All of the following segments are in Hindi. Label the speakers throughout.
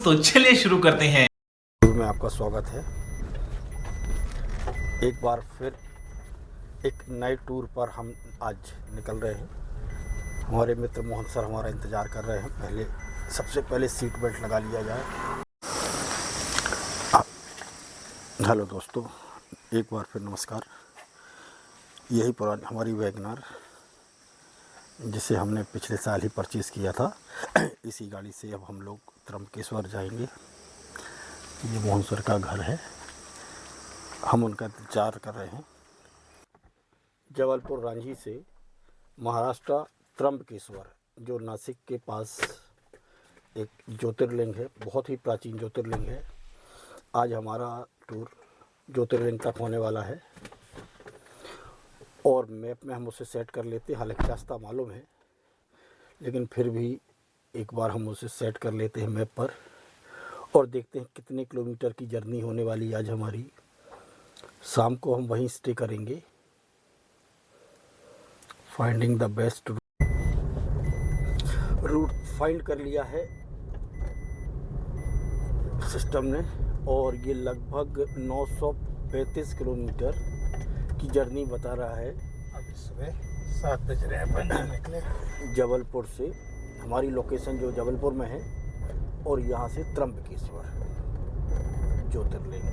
Speaker 1: तो चलिए शुरू करते हैं।
Speaker 2: में आपका स्वागत है। एक बार फिर एक नए टूर पर हम आज निकल रहे हैं। हमारे मित्र मोहन सर हमारा इंतज़ार कर रहे हैं। सबसे पहले सीट बेल्ट लगा लिया जाए। हेलो दोस्तों, एक बार फिर नमस्कार। यही पुरानी हमारी वैगनर जिसे हमने पिछले साल ही परचेज़ किया था, इसी गाड़ी से अब हम लोग त्र्यंबकेश्वर जाएंगे। ये मोहन सर का घर है, हम उनका इंतजार कर रहे हैं। जबलपुर रांझी से महाराष्ट्र त्र्यंबकेश्वर, जो नासिक के पास एक ज्योतिर्लिंग है, बहुत ही प्राचीन ज्योतिर्लिंग है। आज हमारा टूर ज्योतिर्लिंग तक होने वाला है और मैप में हम उसे सेट कर लेते हैं। हालांकि रास्ता मालूम है, लेकिन फिर भी एक बार हम उसे सेट कर लेते हैं मैप पर और देखते हैं कितने किलोमीटर की जर्नी होने वाली आज हमारी। शाम को हम वहीं स्टे करेंगे। Finding the best route find कर लिया है सिस्टम ने और ये लगभग 935 किलोमीटर की जर्नी बता रहा है।
Speaker 3: अभी सुबह 7 बज रहे हैं, अपन निकले
Speaker 2: जबलपुर से। हमारी लोकेशन जो जबलपुर में है और यहाँ से त्र्यंबकेश्वर ज्योतिर्लिंग।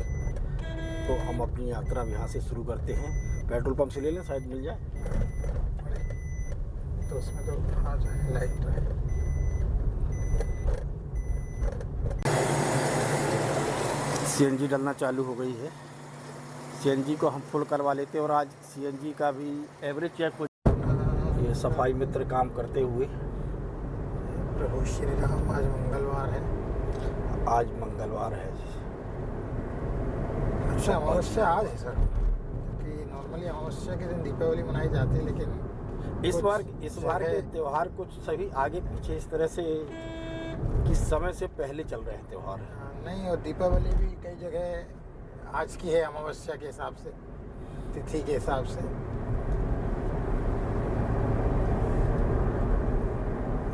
Speaker 2: तो हम अपनी यात्रा यहाँ से शुरू करते हैं। पेट्रोल पंप से ले लें, शायद मिल जाए।
Speaker 3: तो उसमें तो आ जाए लाइट तो है।
Speaker 2: सीएनजी डलना चालू हो गई है। सीएनजी को हम फुल करवा लेते हैं और आज सीएनजी का भी एवरेज चेक हो। ये सफाई मित्र काम करते हुए।
Speaker 3: प्रभु श्री राम, आज मंगलवार है।
Speaker 2: आज मंगलवार है।
Speaker 3: अच्छा, अमावस्या आज है सर, क्योंकि नॉर्मली अमावस्या के दिन दीपावली मनाई जाती है, लेकिन
Speaker 2: इस बार के त्यौहार कुछ सभी आगे पीछे इस तरह से किस समय से पहले चल रहे हैं त्यौहार।
Speaker 3: नहीं, और दीपावली भी कई जगह आज की है अमावस्या के हिसाब से, तिथि के हिसाब से।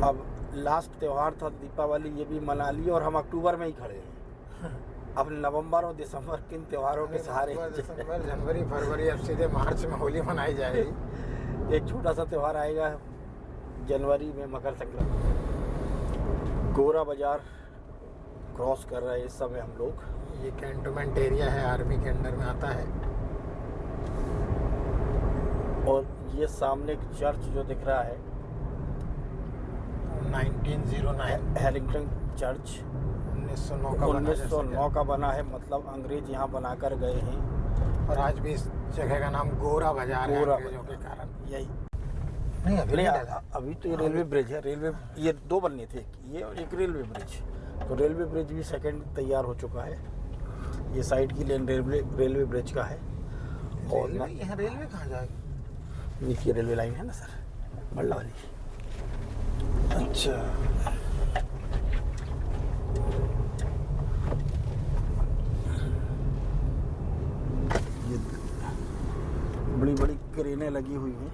Speaker 2: अब लास्ट त्यौहार था दीपावली, ये भी मना लिया और हम अक्टूबर में ही खड़े हैं। अब नवंबर और दिसंबर किन त्योहारों के सहारे।
Speaker 3: दिसंबर, जनवरी, फरवरी, अब सीधे मार्च में होली मनाई जाएगी।
Speaker 2: एक छोटा सा त्यौहार आएगा जनवरी में, मकर संक्रांति। गोरा बाजार क्रॉस कर रहे हैं इस समय हम लोग।
Speaker 3: ये कैंटोनमेंट एरिया है, आर्मी के अंडर में आता है।
Speaker 2: और ये सामने एक चर्च जो दिख रहा है,
Speaker 3: 1909
Speaker 2: हेलिंगटन चर्च 1909 का बना है। मतलब अंग्रेज यहाँ बनाकर गए हैं
Speaker 3: और आज भी इस जगह का नाम गोरा बाजार है अंग्रेजों के कारण।
Speaker 2: यही
Speaker 3: नहीं,
Speaker 2: अभी तो ये रेलवे ब्रिज है। रेलवे ये दो बनने थे, ये और एक रेलवे ब्रिज। तो रेलवे ब्रिज भी सेकंड तैयार हो चुका है। ये साइड की लेन रेलवे ब्रिज का है। और
Speaker 3: यहाँ रेलवे कहाँ जाएगी?
Speaker 2: नीचे रेलवे लाइन है ना सर, बल्ला वाली।
Speaker 3: अच्छा,
Speaker 2: ये बड़ी बड़ी क्रेनें लगी हुई हैं।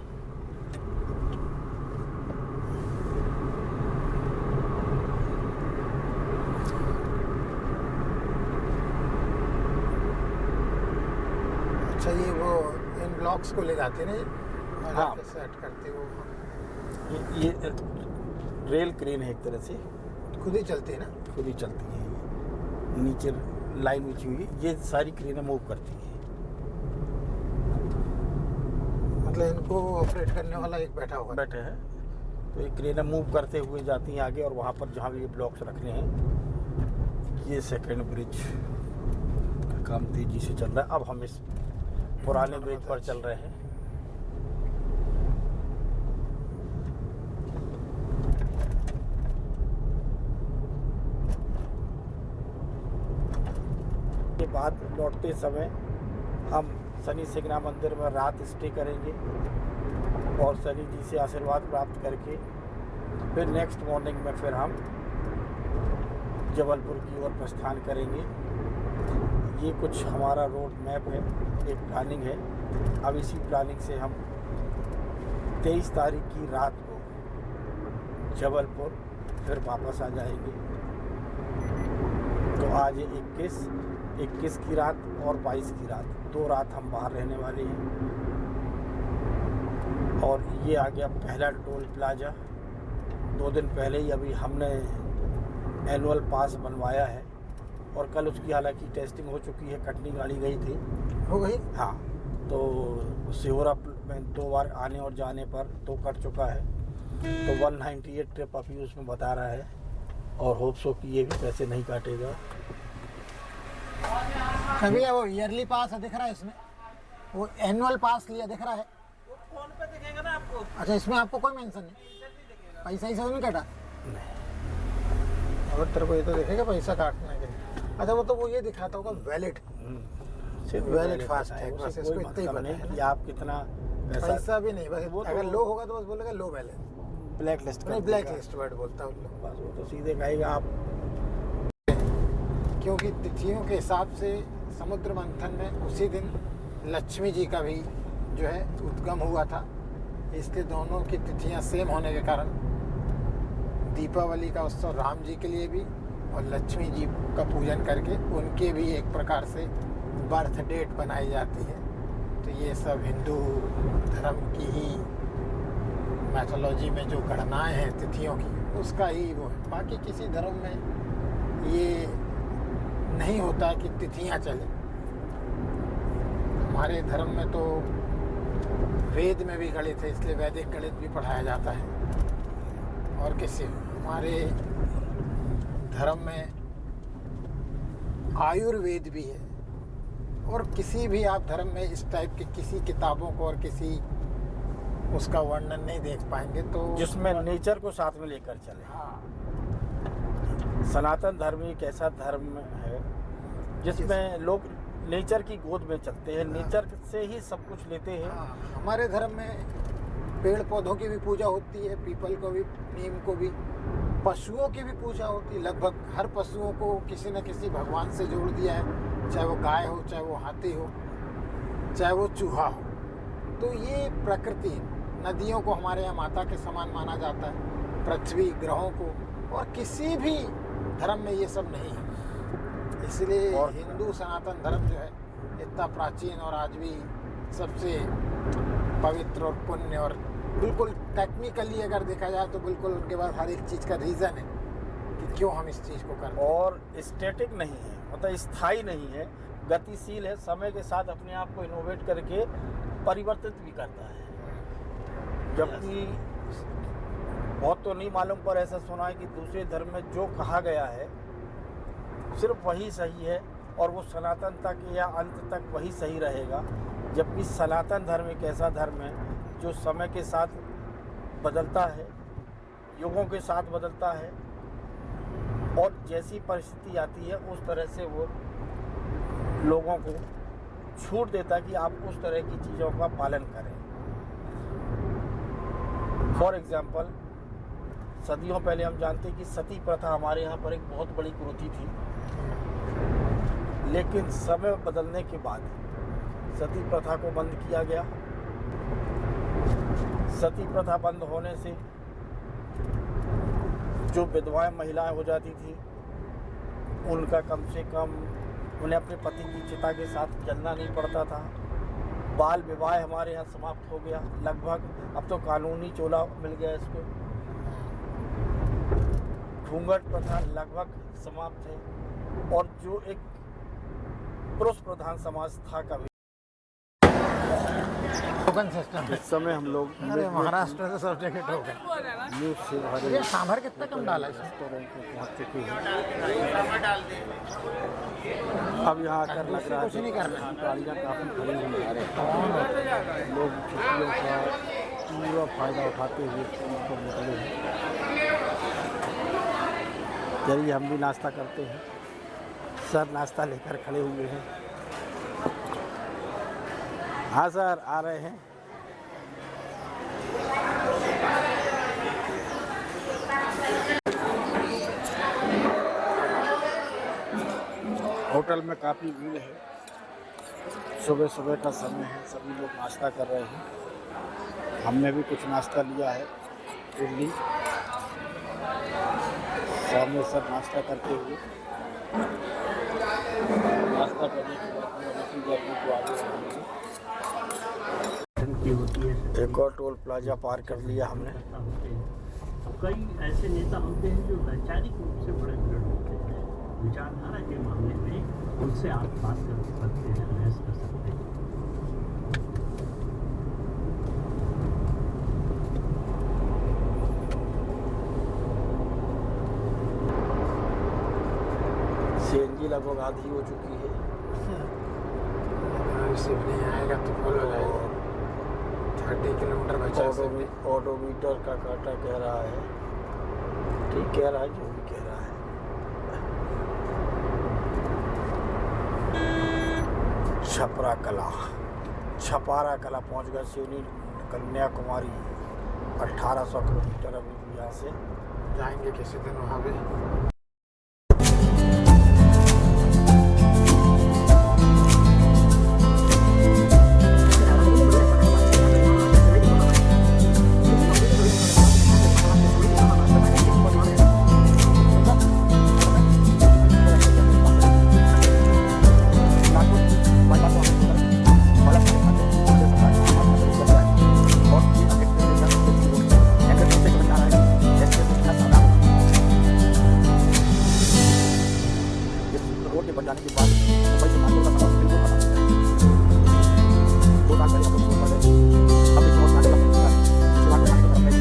Speaker 3: अच्छा, ये वो इन ब्लॉक्स को ले जाते हैं ना,
Speaker 2: हाँ,
Speaker 3: सेट करते वो
Speaker 2: ये रेल क्रेन है एक तरह से,
Speaker 3: खुद ही चलती है ना?
Speaker 2: खुद ही चलती है। ये नीचे लाइन बिछी हुई है, ये सारी क्रेनें मूव करती हैं।
Speaker 3: मतलब इनको ऑपरेट करने वाला एक बैठा हुआ
Speaker 2: बैठे हैं, तो ये क्रेनें मूव करते हुए जाती हैं आगे। और वहाँ पर जहाँ भी ये ब्लॉक्स रखने हैं, ये सेकंड ब्रिज का काम तेजी से चल रहा है। अब हम इस पुराने ब्रिज पर चल रहे हैं। के बाद लौटते समय हम शनि सिंगना मंदिर में रात स्टे करेंगे और शनि जी से आशीर्वाद प्राप्त करके फिर नेक्स्ट मॉर्निंग में फिर हम जबलपुर की ओर प्रस्थान करेंगे। ये कुछ हमारा रोड मैप है, एक प्लानिंग है। अब इसी प्लानिंग से हम 23 तारीख की रात को जबलपुर फिर वापस आ जाएंगे। आज 21 की रात और 22 की रात, 2 रात हम बाहर रहने वाले हैं। और ये आ गया पहला टोल प्लाजा। 2 दिन पहले ही अभी हमने एनुअल पास बनवाया है और कल उसकी हालांकि टेस्टिंग हो चुकी है। कटनी गाड़ी गई थी,
Speaker 3: हो गई।
Speaker 2: हाँ, तो सिहोरा में 2 बार आने और जाने पर तो कट चुका है। तो 198 ट्रिप अभी उसमें बता रहा है और होप्स हो कि ये भी पैसे नहीं काटेगा।
Speaker 3: कभी वो ईयरली पास दिख रहा है इसमें, वो एनुअल पास लिया दिख रहा है।
Speaker 1: फोन पे दिखेगा ना आपको।
Speaker 3: अच्छा, इसमें आपको कोई मेंशन नहीं, पैसा ही सब नहीं कटा? और तेरे को ये तो दिखेगा पैसा काटने के लिए। अच्छा, वो तो वो ये दिखाता होगा वैलिड,
Speaker 2: सिर्फ
Speaker 3: वैलिड फास्ट है, बस
Speaker 2: उससे
Speaker 3: इसको
Speaker 2: कोई
Speaker 3: इतना ही
Speaker 2: मतलब
Speaker 3: पता
Speaker 2: नहीं
Speaker 3: है।
Speaker 2: कि आप कितना
Speaker 3: पैसा भी नहीं, बस
Speaker 2: वो तो-
Speaker 3: अगर लो होगा तो बस बोलेगा लो बैलेंस,
Speaker 2: ब्लैक लिस्ट
Speaker 3: नहीं ब्लैक लिस्ट वर्ड बोलता है उन लोग।
Speaker 2: बस वो तो सीधे कहेगा आप।
Speaker 3: क्योंकि तिथियों के हिसाब से समुद्र मंथन में उसी दिन लक्ष्मी जी का भी जो है उद्गम हुआ था, इसलिए दोनों की तिथियां सेम होने के कारण दीपावली का उत्सव राम जी के लिए भी और लक्ष्मी जी का पूजन करके उनके भी एक प्रकार से बर्थ डेट बनाई जाती है। तो ये सब हिंदू धर्म की ही मैथोलॉजी में जो गणनाएं हैं तिथियों की, उसका ही वो है। बाकी किसी धर्म में ये नहीं होता कि तिथियां चले। हमारे धर्म में तो वेद में भी गणित है, इसलिए वैदिक गणित भी पढ़ाया जाता है। और किसी हमारे धर्म में आयुर्वेद भी है। और किसी भी आप धर्म में इस टाइप की किसी किताबों को और किसी उसका वर्णन नहीं देख पाएंगे। तो
Speaker 2: जिसमें नेचर को साथ में लेकर चले।
Speaker 3: हाँ,
Speaker 2: सनातन धर्म एक ऐसा धर्म है जिसमें लोग नेचर की गोद में चलते हैं, नेचर से ही सब कुछ लेते हैं।
Speaker 3: हाँ, हमारे धर्म में पेड़ पौधों की भी पूजा होती है, पीपल को भी, नीम को भी, पशुओं की भी पूजा होती है। लगभग हर पशुओं को किसी न किसी भगवान से जोड़ दिया है, चाहे वो गाय हो, चाहे वो हाथी हो, चाहे वो चूहा हो। तो ये प्रकृति है। नदियों को हमारे यहाँ माता के समान माना जाता है, पृथ्वी, ग्रहों को, और किसी भी धर्म में ये सब नहीं है। इसलिए
Speaker 2: और
Speaker 3: हिंदू सनातन धर्म जो है इतना प्राचीन और आज भी सबसे पवित्र और पुण्य, और बिल्कुल टेक्निकली अगर देखा जाए तो बिल्कुल उनके पास हर एक चीज़ का रीज़न है कि क्यों हम इस चीज़ को करते हैं।
Speaker 2: और स्टैटिक नहीं है, मतलब स्थायी नहीं है, गतिशील है, समय के साथ अपने आप को इनोवेट करके परिवर्तित भी करता है। जबकि बहुत तो नहीं मालूम, पर ऐसा सुना है कि दूसरे धर्म में जो कहा गया है सिर्फ वही सही है और वो सनातन तक या अंत तक वही सही रहेगा। जबकि सनातन धर्म एक ऐसा धर्म है जो समय के साथ बदलता है, युगों के साथ बदलता है, और जैसी परिस्थिति आती है उस तरह से वो लोगों को छूट देता है कि आप उस तरह की चीज़ों का पालन करें। फॉर एग्जाम्पल, सदियों पहले हम जानते हैं कि सती प्रथा हमारे यहाँ पर एक बहुत बड़ी कुरीति थी, लेकिन समय बदलने के बाद सती प्रथा को बंद किया गया। सती प्रथा बंद होने से जो विधवाएं महिलाएं हो जाती थी उनका कम से कम उन्हें अपने पति की चिता के साथ जलना नहीं पड़ता था। बाल विवाह हमारे यहाँ समाप्त हो गया लगभग। अब तो कानूनी चोला मिल गया इसको। घूंघट प्रथा लगभग समाप्त है, और जो एक पुरुष प्रधान समाज था कभी,
Speaker 3: टोकन सिस्टम।
Speaker 2: इस समय हम लोग
Speaker 3: अरे महाराष्ट्र से सर्टिफिकेट हो गए।
Speaker 2: न्यूज़ से भरे
Speaker 3: ये सांभर कितना कम डाला इसमें?
Speaker 2: रेस्टोरेंट में पहुँच चुके हैं। अब यहाँ आकर लग रहा है
Speaker 3: कुछ नहीं करना।
Speaker 2: कि गाड़ियाँ काफ़ी खड़ी हुई हैं। लोग छुट्टियों का पूरा फ़ायदा उठाते हुए स्कूल पर निकले हैं। चलिए हम भी नाश्ता करते हैं। सर नाश्ता लेकर खड़े हुए हैं। हाँ सर, आ रहे हैं। होटल में काफ़ी भीड़ है। सुबह सुबह का समय है, सभी लोग नाश्ता कर रहे हैं। हमने भी कुछ नाश्ता लिया है, इडली। सामने सब नाश्ता करते हुए
Speaker 1: नाश्ता करने के बाद अपने को आगे बढ़ाएंगे।
Speaker 2: एक और टोल प्लाजा पार कर लिया हमने।
Speaker 4: कई ऐसे नेता होते हैं जो वैचारिक रूप से बड़े दृढ़ होते हैं, विचारधारा के मामले में उनसे आप बात कर सकते हैं, बहस कर सकते हैं।
Speaker 2: सीएनजी लगभग आधी हो चुकी है।
Speaker 3: रिसीव नहीं आएगा तो फुल हो जाएगा। 30 किलोमीटर बचा है।
Speaker 2: ऑडोमीटर का काटा कह रहा है, ठीक कह रहा है, जो भी कह रहा है। छपरा कला, छपारा कला पहुंच गए। सिवनी कन्याकुमारी 1800 किलोमीटर अभी भी यहाँ से।
Speaker 3: जाएंगे किसी दिन वहाँ भी।
Speaker 2: जाने के बाद मुंबई से नागपुर का सफर बिल्कुल खत्म हो गया। 2 साल पहले हम लोग छोड़ पड़े, अब भी बहुत सारे लम्बे उसके बाद खाने को करने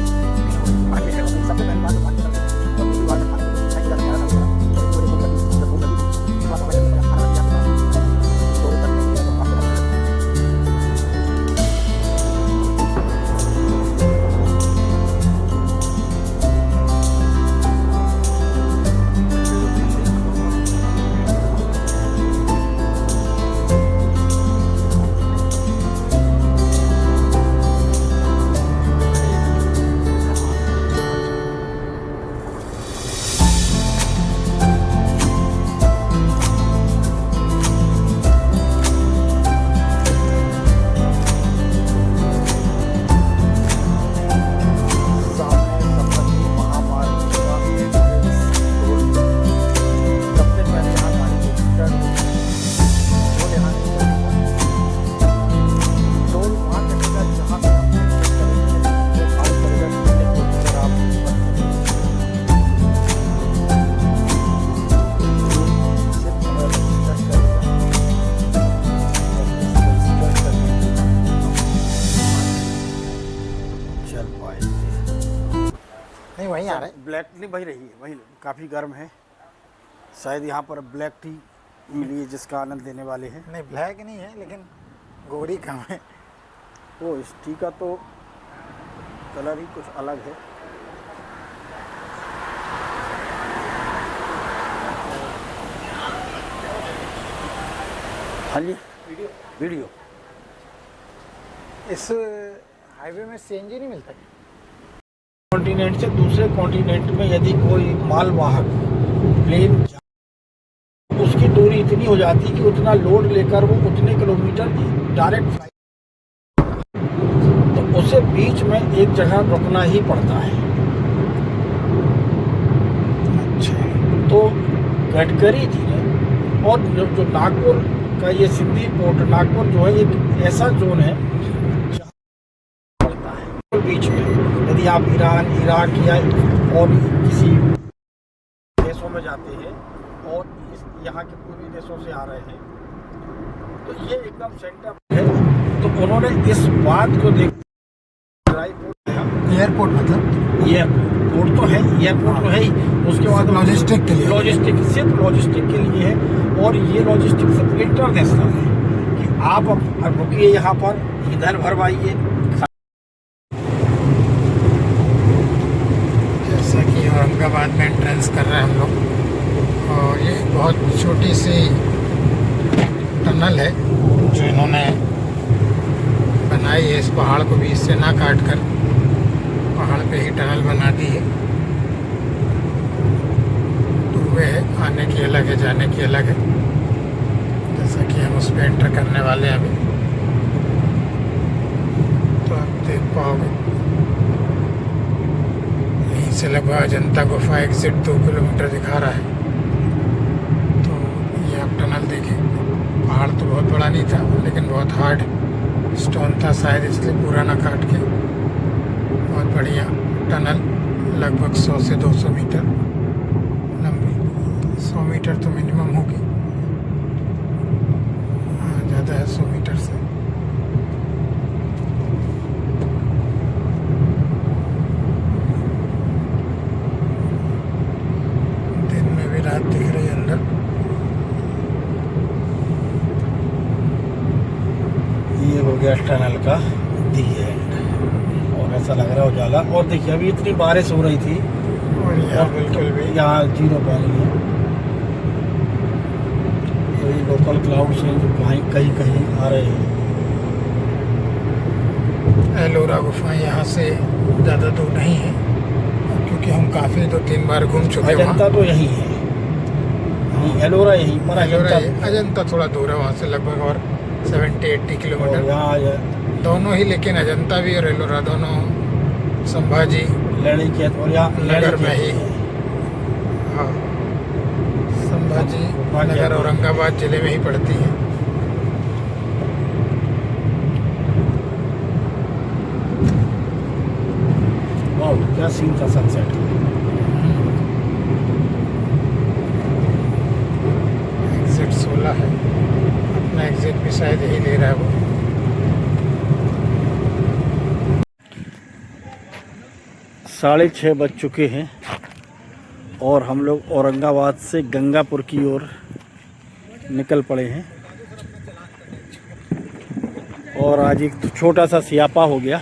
Speaker 2: सबसे पहली बात तो खाने को और दूसरी बात खाने को नहीं जाने आ रहा था। थोड़ी भूख लगी, जब भूख लगी उसके बाद हमें खाना दिया था तो तक नहीं किया तो काफी नहीं वहीं आ रहे हैं। ब्लैक टी बही रही है, वही काफ़ी गर्म है। शायद यहाँ पर ब्लैक टी मिली है जिसका आनंद लेने वाले हैं।
Speaker 3: नहीं ब्लैक नहीं है लेकिन गोरी कम है।
Speaker 2: वो इस टी का तो कलर ही कुछ अलग है। हाँ जी, वीडियो
Speaker 3: इस हाईवे में सीएनजी नहीं मिलता।
Speaker 1: कॉन्टिनेंट से दूसरे कॉन्टिनेंट में यदि कोई मालवाहक प्लेन उसकी दूरी इतनी हो जाती कि उतना लोड लेकर वो उतने किलोमीटर डायरेक्ट फ्लाइट, तो उसे बीच में एक जगह रुकना ही पड़ता है।
Speaker 3: अच्छा,
Speaker 1: तो गडकरी जी ने और जो नागपुर का ये सिंधी पोर्ट नागपुर जो है एक ऐसा जोन है जहाँ पड़ता है बीच में। यदि आप ईरान, इराक या और किसी देशों में जाते हैं और यहाँ के पूर्वी देशों से आ रहे हैं तो ये एकदम सेंटर है। तो उन्होंने इस बात को देख
Speaker 3: एयरपोर्ट मतलब
Speaker 1: ये पोर्ट तो है, एयरपोर्ट तो है ही, उसके बाद
Speaker 3: लॉजिस्टिक के लिए,
Speaker 1: लॉजिस्टिक सिर्फ लॉजिस्टिक के लिए है। और ये लॉजिस्टिक सिर्फ इंटरनेशनल है कि आप अब रुकिए यहाँ पर, ईंधन भरवाइए।
Speaker 3: जैसा कि औरंगाबाद में एंट्रेंस कर रहे हैं हम लोग, और ये बहुत छोटी सी टनल है जो इन्होंने बनाई है। इस पहाड़ को बीच से ना काट कर पहाड़ पे ही टनल बना दी है। तो वे आने की अलग है, जाने की अलग है। जैसा कि हम उस पर एंटर करने वाले हैं अभी, तो आप देख पाओगे यहीं से लगभग अजंता गुफा एग्जिट 2 किलोमीटर दिखा रहा है। तो ये आप टनल देखें। था शायद, इसलिए पुराना काट के बहुत बढ़िया टनल, लगभग 100 से 200 मीटर लंबी, 100 मीटर तो मिनिमम होगी, हाँ ज़्यादा है 100 मीटर से। दिन में भी रात दिख रही है अंदर।
Speaker 1: ये हो गया टनल का दी एंड, और ऐसा लग रहा है उजाला। और देखिए अभी इतनी बारिश हो रही थी
Speaker 3: और यहाँ बिल्कुल भी
Speaker 1: यहाँ जीरो पानी है। तो ये लोकल क्लाउड्स हैं जो कहीं कहीं आ रहे हैं।
Speaker 3: एलोरा गुफा यहाँ से ज़्यादा दूर नहीं है, क्योंकि हम काफ़ी 2-3 बार घूम चुके हैं
Speaker 1: अजंता
Speaker 3: वहाँ।
Speaker 1: तो यहीं है, एलोरा यहीं पर,
Speaker 3: अजंता थोड़ा दूर है वहाँ से, लगभग और 70-80
Speaker 1: और
Speaker 3: किलोमीटर
Speaker 1: यहाँ
Speaker 3: दोनों ही, लेकिन अजंता भी और एलोरा दोनों संभाजी
Speaker 1: लड़ी के और यहाँ
Speaker 3: नगर में ही, हाँ संभाजी नगर औरंगाबाद जिले में ही पड़ती है।
Speaker 1: वाह क्या सीन था सनसेट।
Speaker 3: एग्जिट 16 है, अपना एग्जिट भी शायद यही ले रहा है वो।
Speaker 1: 6:30 बज चुके हैं और हम लोग औरंगाबाद से गंगापुर की ओर निकल पड़े हैं। और आज एक छोटा सा सियापा हो गया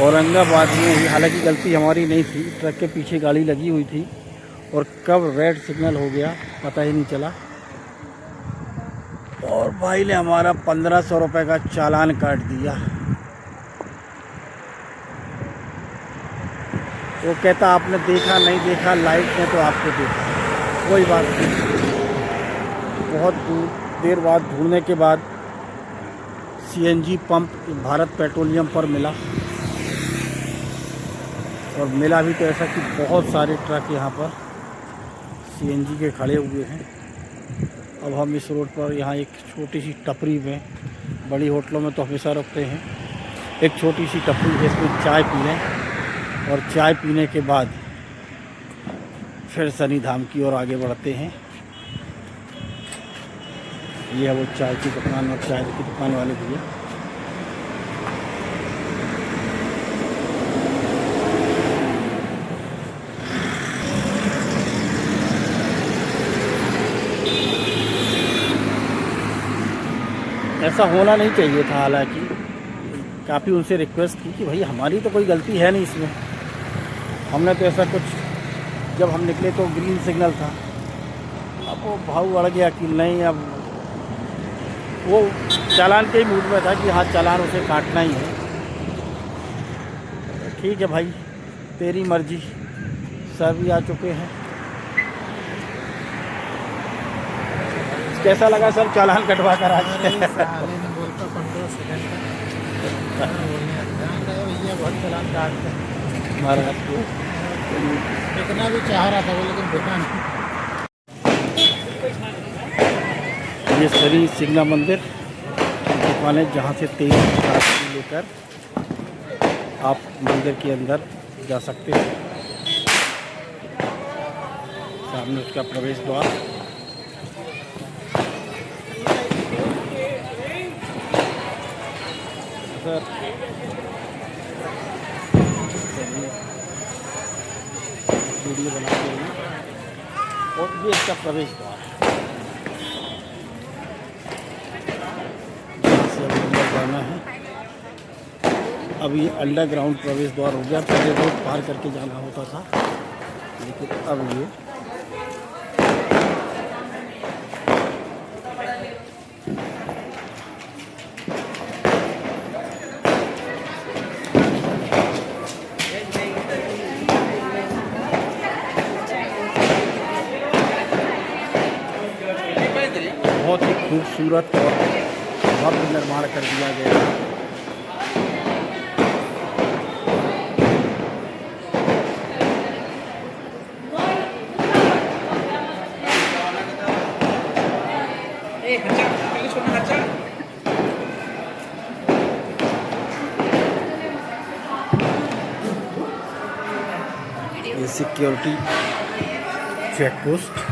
Speaker 1: औरंगाबाद में ही। हालांकि गलती हमारी नहीं थी, ट्रक के पीछे गाड़ी लगी हुई थी और कब रेड सिग्नल हो गया पता ही नहीं चला। और भाई ने हमारा 1500 रुपये का चालान काट दिया। वो कहता आपने देखा नहीं देखा, लाइट ने तो आपको देखा। कोई बात नहीं, बहुत देर बाद ढूंढने के बाद सीएनजी पंप भारत पेट्रोलियम पर मिला। और मिला भी तो ऐसा कि बहुत सारे ट्रक यहाँ पर सीएनजी के खड़े हुए हैं। अब हम इस रोड पर यहाँ एक छोटी सी टपरी में, बड़ी होटलों में तो हमेशा रुकते हैं, एक छोटी सी टपरी है, इसमें चाय पी लें और चाय पीने के बाद फिर शनि धाम की ओर आगे बढ़ते हैं। ये है वो चाय की दुकान और चाय की दुकान वाले भैया। ऐसा होना नहीं चाहिए था। हालांकि काफ़ी उनसे रिक्वेस्ट की कि भाई हमारी तो कोई गलती है नहीं इसमें, हमने तो ऐसा कुछ, जब हम निकले तो ग्रीन सिग्नल था। अब वो भाव बढ़ गया कि नहीं, अब वो चालान के ही मूड में था कि हाँ चालान उसे काटना ही है। ठीक है भाई, तेरी मर्जी। सर भी आ चुके हैं। कैसा लगा सर चालान कटवा कर आज?
Speaker 3: बहुत चालान काटते हैं
Speaker 1: महाराज को
Speaker 3: इतना भी चाह रहा था वो, लेकिन देखा नहीं।
Speaker 1: ये श्री सिंगला मंदिर दुकान है जहाँ से 23 राशि लेकर आप मंदिर के अंदर जा सकते हैं। सामने उसका प्रवेश द्वार। सर वीडियो बनाते हैं और ये इसका प्रवेश द्वार है जहाँ से अब अंदर जाना है। अब ये अंडरग्राउंड प्रवेश द्वार हो गया। पहले रोड पार करके जाना होता था, लेकिन अब ये बहुत ही खूबसूरत और भव्य निर्माण कर दिया गया है।
Speaker 2: Security check post.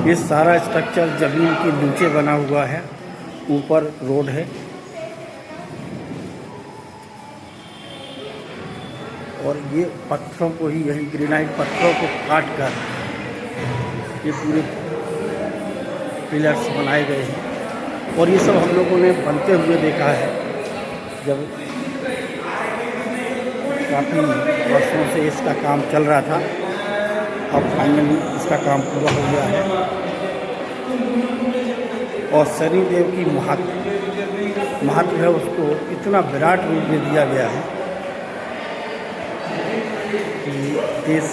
Speaker 2: ये सारा स्ट्रक्चर ज़मीन के नीचे बना हुआ है, ऊपर रोड है और ये पत्थरों को ही, यही ग्रेनाइट पत्थरों को काट कर ये पूरे पिलर्स बनाए गए हैं। और ये सब हम लोगों ने बनते हुए देखा है, जब काफ़ी वर्षों से इसका काम चल रहा था। अब फाइनली इसका काम पूरा हो गया है और शनिदेव की महत्व है, उसको इतना विराट रूप दे दिया गया है कि देश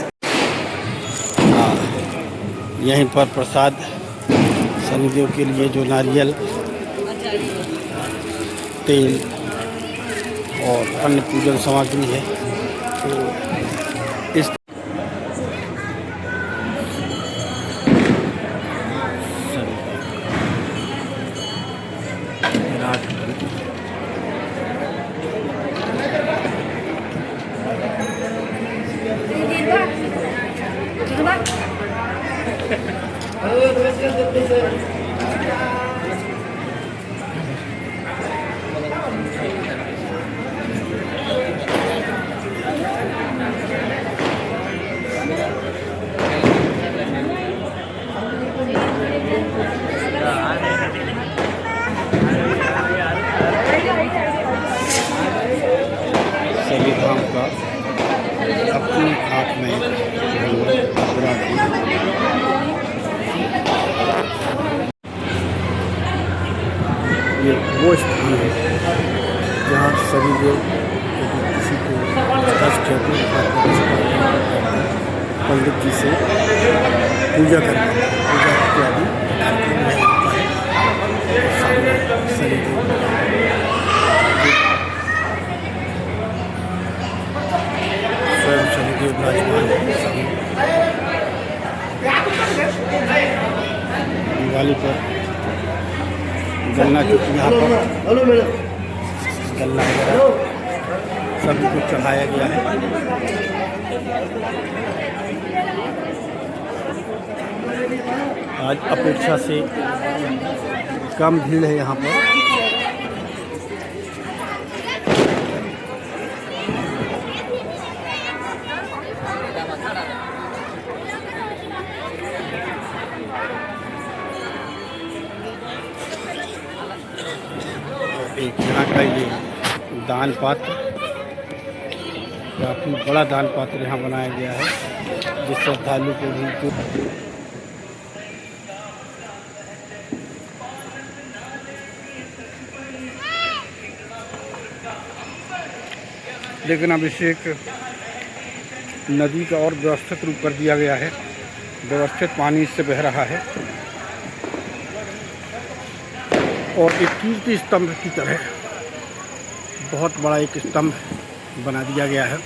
Speaker 2: यहीं पर प्रसाद शनिदेव के लिए जो नारियल तेल और अन्य पूजन सामग्री है, तो इस धाम का अपने हाथ में ये वो स्थान है जहाँ शनिदेव किसी को कष्ट है तो पंडित जी से पूजा करना, पूजा इत्यादि कार्यक्रम में होता है। सामने शनिदेव स्वयं शनिदेव विराजमान है। दिवाली पर गन्ना, क्योंकि यहाँ पर गन्ना वगैरह सभी कुछ चढ़ाया गया है। आज अपेक्षा से कम भीड़ है यहाँ पर। एक यहाँ का ये दान पात्र, काफ़ी बड़ा दान पात्र यहाँ बनाया गया है, जिस श्रद्धालु को भी लेकिन अभिषेक नदी का और व्यवस्थित रूप कर दिया गया है, व्यवस्थित पानी इससे बह रहा है और एक कीर्ति स्तंभ की तरह बहुत बड़ा एक स्तंभ बना दिया गया है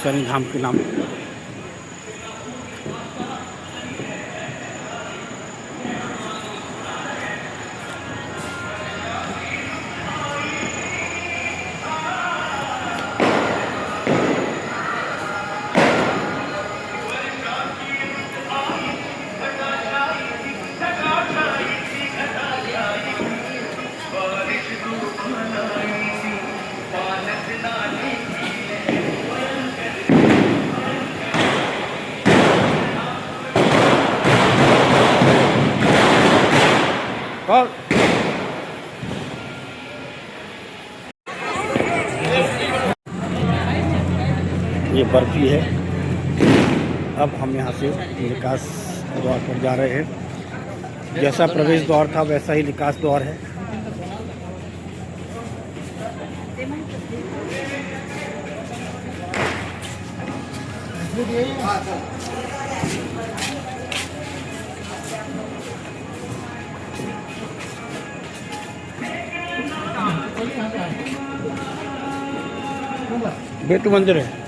Speaker 2: शनि धाम के नाम। और ये बर्फी है। अब हम यहाँ से निकास द्वार पर जा रहे हैं। जैसा प्रवेश द्वार था वैसा ही निकास द्वार है। बेटू मंदिर है।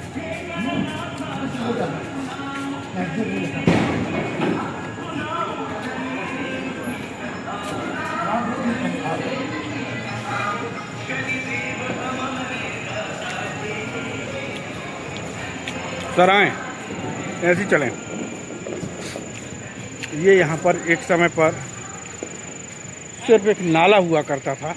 Speaker 1: सर आएँ, ऐसे ही चलें। ये यहाँ पर एक समय पर सिर्फ एक नाला हुआ करता था।